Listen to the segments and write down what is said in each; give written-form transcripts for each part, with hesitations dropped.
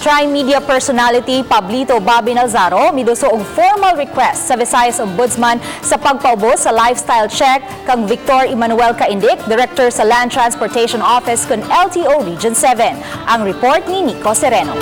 Tri-media personality Pablito Bobby Nalzaro miduso og formal request sa Visayas Ombudsman sa pagpaubos sa lifestyle check kang Victor Emmanuel Caindic, Director sa Land Transportation Office kun LTO Region 7. Ang report ni Nico Sereno.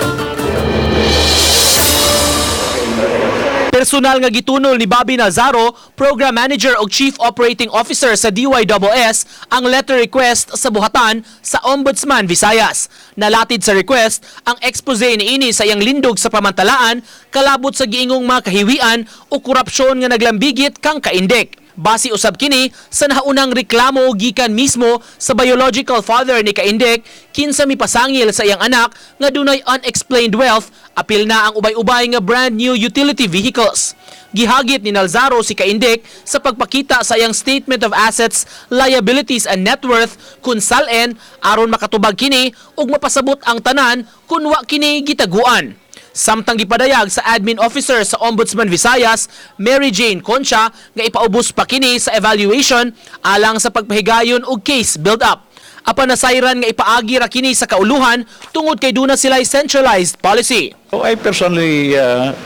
Personal nga gitunol ni Bobby Nalzaro, Program Manager o Chief Operating Officer sa DYSS, ang letter request sa buhatan sa Ombudsman Visayas. Nalatid sa request ang expose niini sa iyang lindog sa pamantalaan, kalabot sa giingong mga kahiwian o korupsyon nga naglambigit kang Caindic. Base usab kini sa nahaunang reklamo gikan mismo sa biological father ni Caindic kinsa mipasangil sa iyang anak nga dunay unexplained wealth, apil na ang ubay-ubay nga brand new utility vehicles. Gihagit ni Nalzaro si Caindic sa pagpakita sa iyang statement of assets, liabilities and net worth kun salen aron makatubag kini ug mapasabot ang tanan kun wa kini gitaguan. Samtang gipadayag sa admin officer sa Ombudsman Visayas, Mary Jane Concha, nga ipaubos pa kini sa evaluation alang sa pagpahigayon og case build-up. Apan nasayran nga ipaagi ra kini sa kauluhan tungod kay duna sila'y centralized policy. So I personally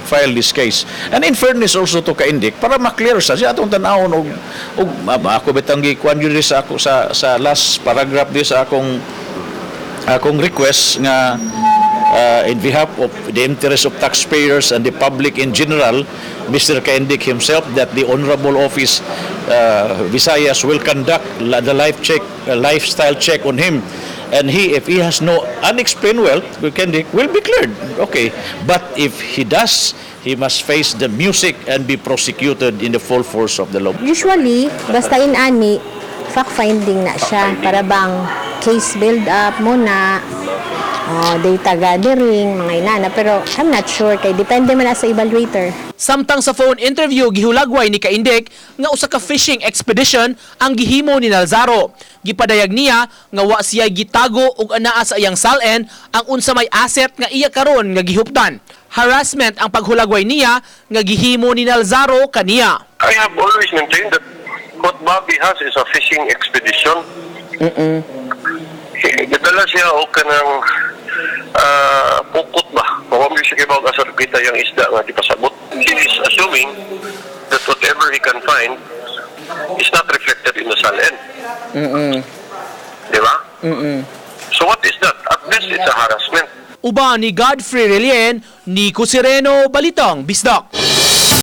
filed this case. And in fairness also to Caindic, para maklear siya atong tanawon og ako bitang gikuan gyud sa ako sa last paragraph di sa akong request nga in behalf of the interest of taxpayers and the public in general, Mr. Caindic himself, that the Honorable Office Visayas will conduct the lifestyle check on him. And if he has no unexplained wealth, Caindic will be cleared. Okay. But if he does, he must face the music and be prosecuted in the full force of the law. Usually, basta inani, fact-finding na siya. Para bang case build-up muna, data gathering, mga inana. Pero I'm not sure, kay depende man na sa evaluator. Samtang sa phone interview, gihulagway ni Caindic nga usa ka fishing expedition ang gihimo ni Nalzaro. Gipadayag niya nga wa siya gitago ug anaa sa iyang salen ang unsa may asset nga iya karon nga gihuptan. Harassment ang paghulagway niya nga gihimo ni Nalzaro kaniya. I have always maintained that what Bobby has is a fishing expedition. Gadala siya o kanang pukot ba? Mawamili siya kayo asar kita yung isda nga di pasabot. He is assuming that whatever he can find is not reflected in the salen. Di ba? So what is that? At best, it's a harassment. Uba ni Godfrey Relien, Nico Sereno, Balitang Bisdak.